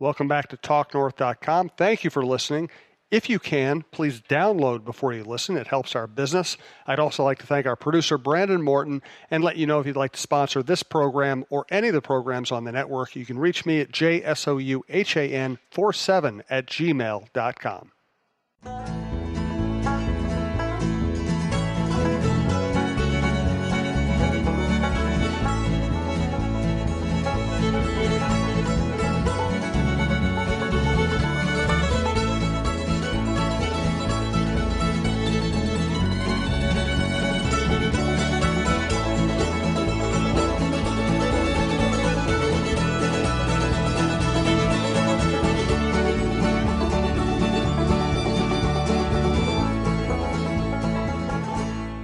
Welcome back to TalkNorth.com. Thank you for listening. If you can, please download before you listen. It helps our business. I'd also like to thank our producer, Brandon Morton, and let you know if you'd like to sponsor this program or any of the programs on the network, you can reach me at jsouhan47@gmail.com.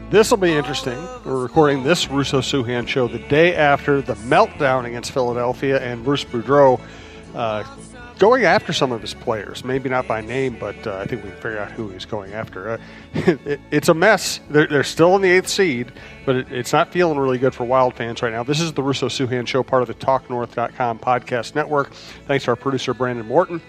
This will be interesting. We're recording this Russo-Souhan Show the day after the meltdown against Philadelphia and Bruce Boudreau going after some of his players. Maybe not by name, but I think we can figure out who he's going after. It's a mess. They're still in the 8th seed, but it's not feeling really good for Wild fans right now. This is the Russo-Souhan Show, part of the TalkNorth.com podcast network. Thanks to our producer, Brandon Morton.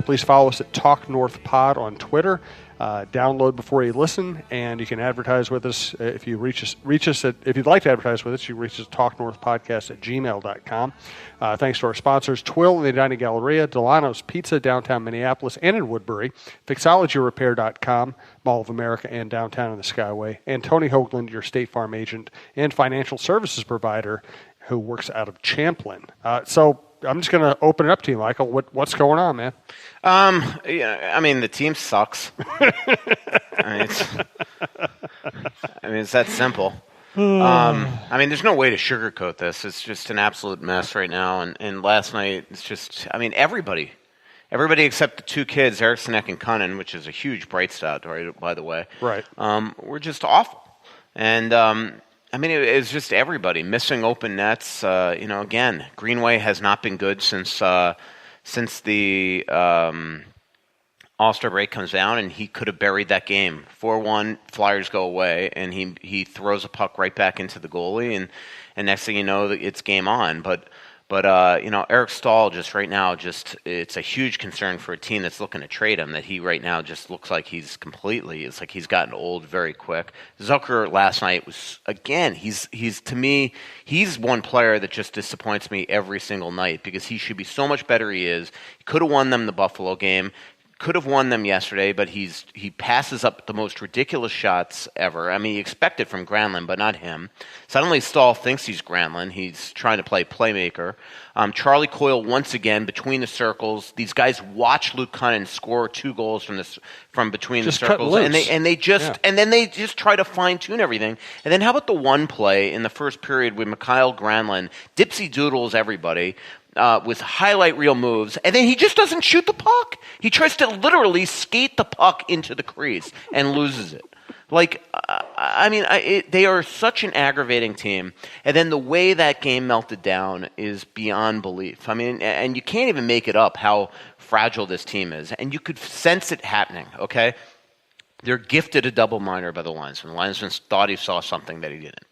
Please follow us at TalkNorthPod on Twitter. Download before you listen, and you can advertise with us if you reach us at, if you'd like to advertise with us, you reach us at talknorthpodcast@gmail.com. Thanks to our sponsors, Twill in the Edina Galleria, Delano's Pizza, downtown Minneapolis and in Woodbury, Fixologyrepair.com, Mall of America and downtown in the Skyway, and Tony Hoaglund, your State Farm agent and financial services provider who works out of Champlin. So I'm just going to open it up to you, Michael. What's going on, man? The team sucks. It's that simple. There's no way to sugarcoat this. It's just an absolute mess right now. And last night, it's just, everybody except the two kids, Eric Sinek and Cunnin, which is a huge bright spot, by the way. Right. Were just awful. And, it was just everybody missing open nets. Again, Greenway has not been good since the All-Star break comes down, and he could have buried that game. 4-1, Flyers go away, and he throws a puck right back into the goalie, and next thing you know, it's game on. But Eric Staal just right now, it's a huge concern for a team that's looking to trade him, that he right now just looks like it's like he's gotten old very quick. Zucker last night was, again, he's to me, he's one player that just disappoints me every single night because he should be so much better he is. He could have won them the Buffalo game. Could have won them yesterday, but he passes up the most ridiculous shots ever. You expect it from Granlund, but not him. Suddenly Staal thinks he's Granlund. He's trying to play playmaker. Charlie Coyle once again between the circles. These guys watch Luke Cunnin score 2 goals from between the circles, and then they just try to fine tune everything. And then how about the one play in the first period with Mikhail Granlund dipsy doodles everybody? With highlight reel moves, and then he just doesn't shoot the puck. He tries to literally skate the puck into the crease and loses it. They are such an aggravating team. And then the way that game melted down is beyond belief. And you can't even make it up how fragile this team is. And you could sense it happening, okay? They're gifted a double minor by the linesman. The linesman thought he saw something that he didn't.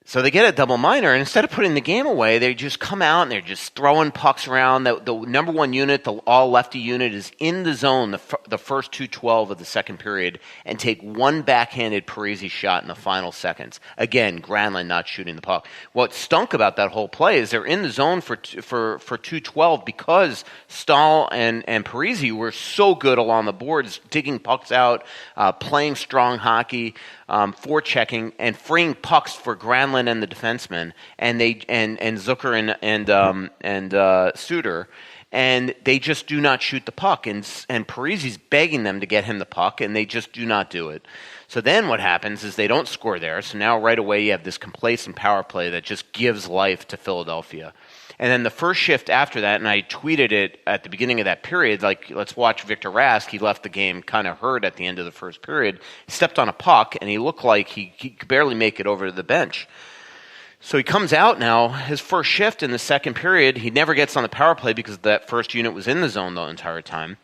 So they get a double minor, and instead of putting the game away, they just come out and they're just throwing pucks around. The number one unit, the all-lefty unit, is in the zone the first 2:12 of the second period and take one backhanded Parisi shot in the final seconds. Again, Granlund not shooting the puck. What stunk about that whole play is they're in the zone for 2:12 because Staal and Parisi were so good along the boards, digging pucks out, playing strong hockey, forechecking, and freeing pucks for Granlund and the defenseman, and Zucker and Suter, and they just do not shoot the puck, and Parisi's begging them to get him the puck, and they just do not do it. So then what happens is they don't score there, so now right away you have this complacent power play that just gives life to Philadelphia. And then the first shift after that, and I tweeted it at the beginning of that period, let's watch Victor Rask. He left the game kind of hurt at the end of the first period. He stepped on a puck, and he looked like he could barely make it over to the bench. So he comes out now, his first shift in the second period. He never gets on the power play because that first unit was in the zone the entire time.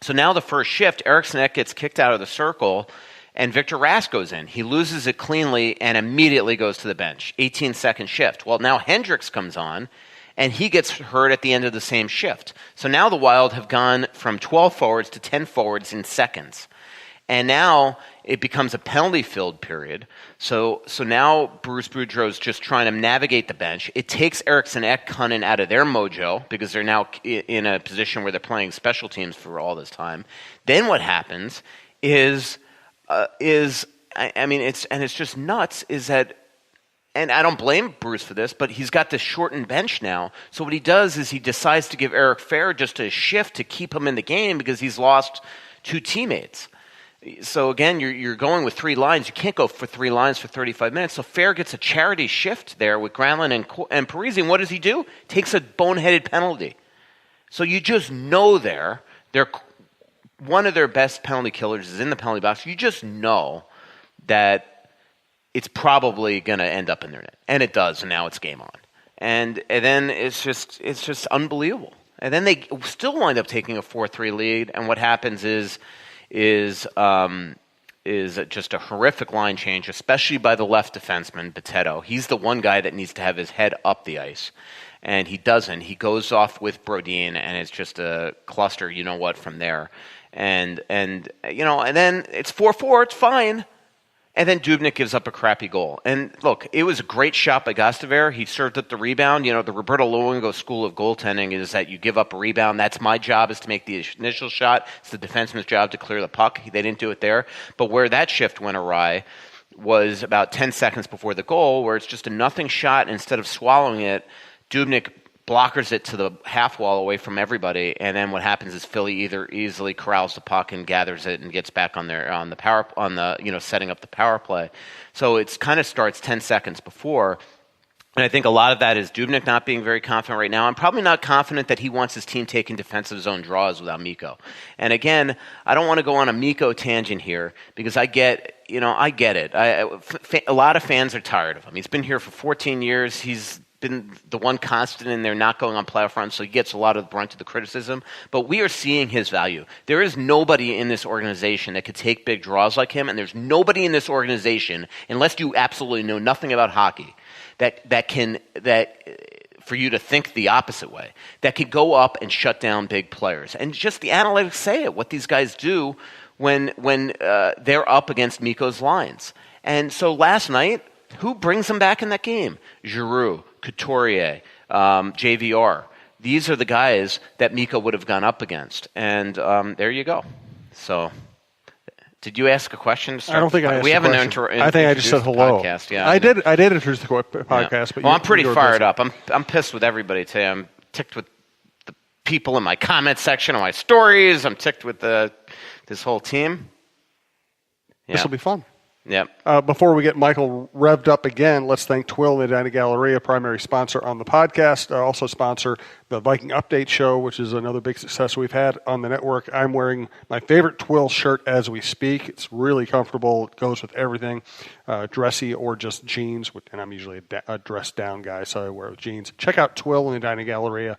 So now the first shift, Eric Sinek gets kicked out of the circle, and Victor Rask goes in. He loses it cleanly and immediately goes to the bench. 18-second shift. Well, now Hendricks comes on, and he gets hurt at the end of the same shift. So now the Wild have gone from 12 forwards to 10 forwards in seconds. And now it becomes a penalty-filled period. So now Bruce Boudreau's just trying to navigate the bench. It takes Eriksson Ekkonen out of their mojo because they're now in a position where they're playing special teams for all this time. Then what happens is it's just nuts, is that, and I don't blame Bruce for this, but he's got this shortened bench now. So what he does is he decides to give Eric Fehr just a shift to keep him in the game because he's lost 2 teammates. So again, you're going with 3 lines. You can't go for 3 lines for 35 minutes. So Fehr gets a charity shift there with Granlund and Parise. And what does he do? Takes a boneheaded penalty. So you just know they're one of their best penalty killers is in the penalty box. You just know that it's probably going to end up in their net, and it does. And now it's game on. And then it's just unbelievable. And then they still wind up taking a 4-3 lead. And what happens is just a horrific line change, especially by the left defenseman, Bitetto. He's the one guy that needs to have his head up the ice, and he doesn't. He goes off with Brodin, and it's just a cluster, from there. And then it's 4-4, it's fine. And then Dubnyk gives up a crappy goal. And look, it was a great shot by Gostevere. He served up the rebound. The Roberto Luongo school of goaltending is that you give up a rebound. That's my job, is to make the initial shot. It's the defenseman's job to clear the puck. They didn't do it there. But where that shift went awry was about 10 seconds before the goal, where it's just a nothing shot. And instead of swallowing it, Dubnyk blockers it to the half wall away from everybody, and then what happens is Philly either easily corrals the puck and gathers it and gets back setting up the power play. So it kind of starts 10 seconds before, and I think a lot of that is Dubnyk not being very confident right now. I'm probably not confident that he wants his team taking defensive zone draws without Mikko. And again, I don't want to go on a Mikko tangent here because I get it. A lot of fans are tired of him. He's been here for 14 years. He's been the one constant in there not going on playoff runs, so he gets a lot of the brunt of the criticism. But we are seeing his value. There is nobody in this organization that could take big draws like him, and there's nobody in this organization, unless you absolutely know nothing about hockey, that for you to think the opposite way, that could go up and shut down big players. And just the analytics say it, what these guys do when they're up against Mikko's lines. And so last night, who brings them back in that game? Giroux, Couturier, JVR. These are the guys that Mikko would have gone up against. And there you go. So, did you ask a question to start? I don't think I asked We haven't I think I just said hello. Podcast. Yeah, I did introduce the podcast. Yeah. But well, I'm pretty fired up. I'm pissed with everybody today. I'm ticked with the people in my comment section on my stories. I'm ticked with this whole team. Yeah. This will be fun. Yep. Before we get Michael revved up again, let's thank Twill and the Edina Galleria, primary sponsor on the podcast. Also sponsor the Viking Update Show, which is another big success we've had on the network. I'm wearing my favorite Twill shirt as we speak. It's really comfortable. It goes with everything, dressy or just jeans. And I'm usually a dressed down guy, so I wear jeans. Check out Twill and the Edina Galleria.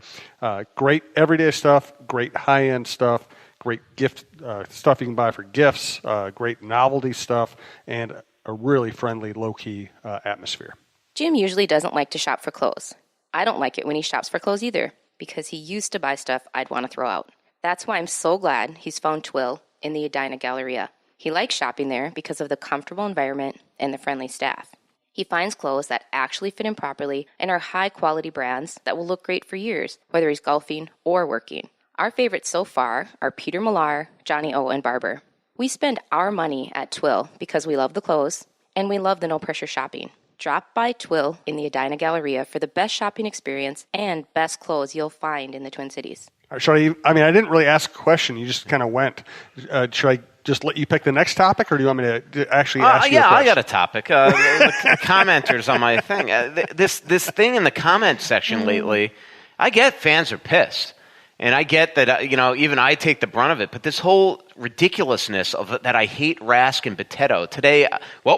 Great everyday stuff, great high-end stuff. Great gift stuff you can buy for gifts, great novelty stuff, and a really friendly, low-key atmosphere. Jim usually doesn't like to shop for clothes. I don't like it when he shops for clothes either, because he used to buy stuff I'd want to throw out. That's why I'm so glad he's found Twill in the Edina Galleria. He likes shopping there because of the comfortable environment and the friendly staff. He finds clothes that actually fit him properly and are high-quality brands that will look great for years, whether he's golfing or working. Our favorites so far are Peter Millar, Johnny O, and Barber. We spend our money at Twill because we love the clothes and we love the no-pressure shopping. Drop by Twill in the Edina Galleria for the best shopping experience and best clothes you'll find in the Twin Cities. I didn't really ask a question. You just kind of went. Should I just let you pick the next topic, or do you want me to actually ask you a question? I got a topipic. The commenters on my thing. This thing in the comment section lately, I get fans are pissed. And I get that, even I take the brunt of it. But this whole ridiculousness of that I hate Rask and Bitetto. Today,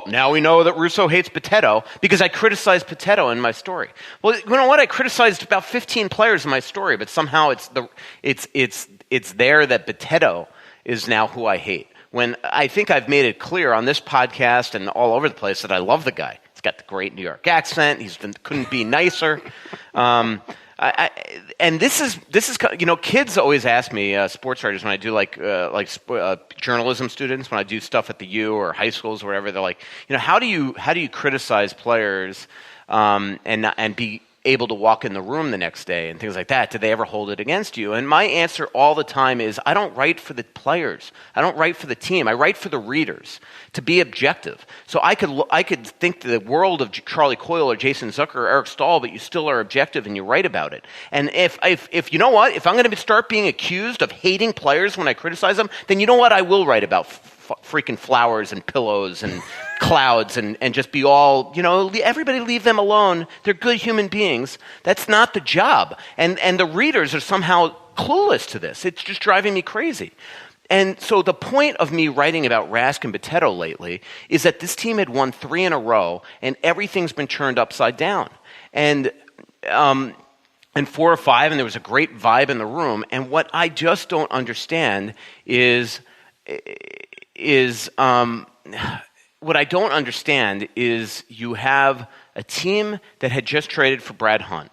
now we know that Russo hates Bitetto because I criticized Bitetto in my story. Well, you know what? I criticized about 15 players in my story, but somehow it's there that Bitetto is now who I hate. When I think I've made it clear on this podcast and all over the place that I love the guy. He's got the great New York accent. Couldn't be nicer. And this is kids always ask me, sports writers, when I do journalism students, when I do stuff at the U or high schools or wherever, they're like, how do you criticize players and be able to walk in the room the next day and things like that? Did they ever hold it against you? And my answer all the time is, I don't write for the players. I don't write for the team. I write for the readers to be objective. So I could think the world of Charlie Coyle or Jason Zucker or Eric Stahl, but you still are objective and you write about it. And if you know what, if I'm going to start being accused of hating players when I criticize them, then you know what, I will write about freaking flowers and pillows and clouds and just be all, everybody leave them alone. They're good human beings. That's not the job. And the readers are somehow clueless to this. It's just driving me crazy. And so the point of me writing about Rask and Bitetto lately is that this team had won 3 in a row and everything's been turned upside down. And 4 or 5, and there was a great vibe in the room. And what I just don't understand is you have a team that had just traded for Brad Hunt.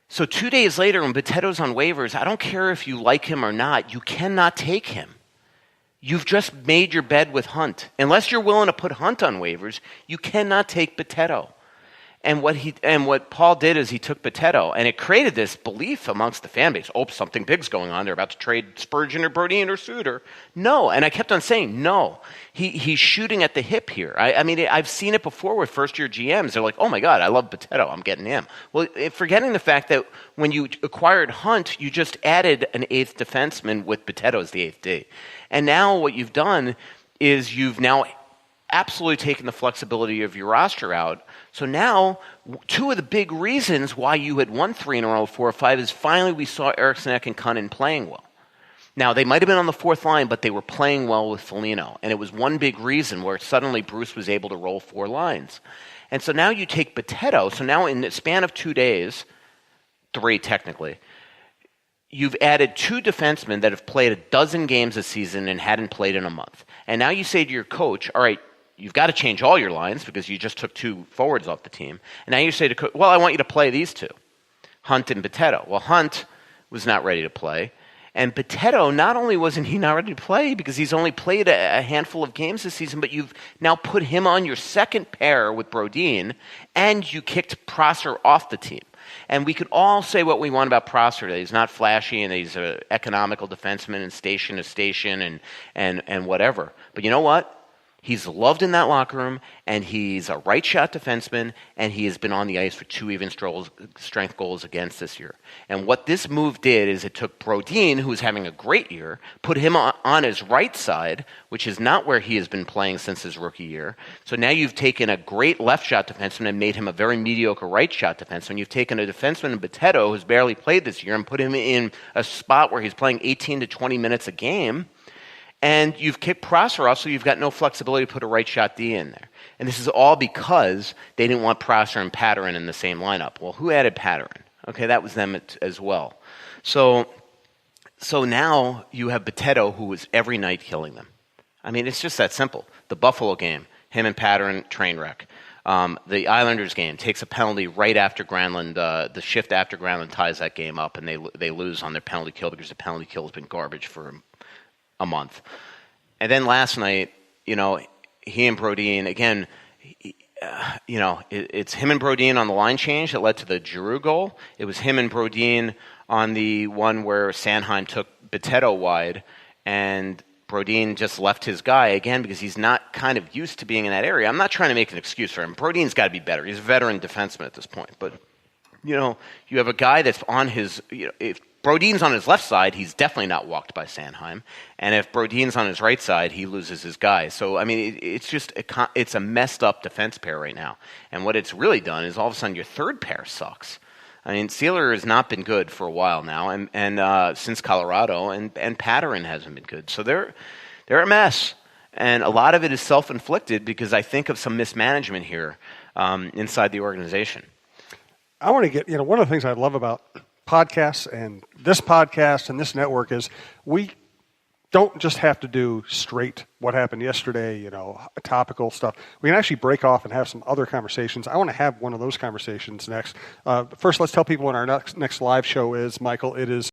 So 2 days later, when Bitetto's on waivers, I don't care if you like him or not, you cannot take him. You've just made your bed with Hunt. Unless you're willing to put Hunt on waivers, you cannot take Bitetto. And what Paul did is he took Bitetto, and it created this belief amongst the fan base. Oh, something big's going on. They're about to trade Spurgeon or Brodin or Suter. No, and I kept on saying no. He's shooting at the hip here. I mean, I've seen it before with first-year GMs. They're like, oh, my God, I love Bitetto. I'm getting him. Well, forgetting the fact that when you acquired Hunt, you just added an 8th defenseman with Bitetto as the 8th D. And now what you've done is you've now absolutely taken the flexibility of your roster out. So now, 2 of the big reasons why you had won 3 in a row, 4 or 5, is finally we saw Eriksson and Kunnin playing well. Now, they might have been on the 4th line, but they were playing well with Foligno. And it was one big reason where suddenly Bruce was able to roll 4 lines. And so now you take Bitetto. So now in the span of 2 days, 3 technically, you've added 2 defensemen that have played a dozen games this season and hadn't played in a month. And now you say to your coach, all right, you've got to change all your lines because you just took 2 forwards off the team. And now you say to coach, well, I want you to play these 2, Hunt and Bitetto. Well, Hunt was not ready to play. And Bitetto, not only wasn't he not ready to play because he's only played a handful of games this season, but you've now put him on your second pair with Brodin, and you kicked Prosser off the team. And we could all say what we want about Prosser, that he's not flashy and he's an economical defenseman and station to station and whatever. But you know what? He's loved in that locker room, and he's a right-shot defenseman, and he has been on the ice for 2 even-strength goals against this year. And what this move did is it took Brodin, who was having a great year, put him on his right side, which is not where he has been playing since his rookie year. So now you've taken a great left-shot defenseman and made him a very mediocre right-shot defenseman. You've taken a defenseman in Bitetto, who's barely played this year, and put him in a spot where he's playing 18 to 20 minutes a game. And you've kicked Prosser off, so you've got no flexibility to put a right shot D in there. And this is all because they didn't want Prosser and Patterson in the same lineup. Well, who added Patterson? Okay, that was them as well. So now you have Bitetto, who was every night killing them. I mean, it's just that simple. The Buffalo game, him and Patterson, train wreck. The Islanders game takes a penalty right after Granlund, the shift after Granlund ties that game up, and they lose on their penalty kill because the penalty kill has been garbage for a month. And then last night, he and Brodin, again, it's him and Brodin on the line change that led to the Giroux goal. It was him and Brodin on the one where Sanheim took Bitetto wide, and Brodin just left his guy, again, because he's not kind of used to being in that area. I'm not trying to make an excuse for him. Brodin's got to be better. He's a veteran defenseman at this point. But, you have a guy that's on his, if Brodin's on his left side, he's definitely not walked by Sanheim. And if Brodin's on his right side, he loses his guy. So, I mean, it's a messed up defense pair right now. And what it's really done is all of a sudden your third pair sucks. I mean, Sealer has not been good for a while now, and since Colorado, and Patterson hasn't been good. So they're a mess. And a lot of it is self-inflicted because I think of some mismanagement here inside the organization. I want to get, one of the things I love about podcasts and this podcast and this network is we don't just have to do straight what happened yesterday, topical stuff. We can actually break off and have some other conversations. I want to have one of those conversations next. First, let's tell people when our next live show is. Michael, it is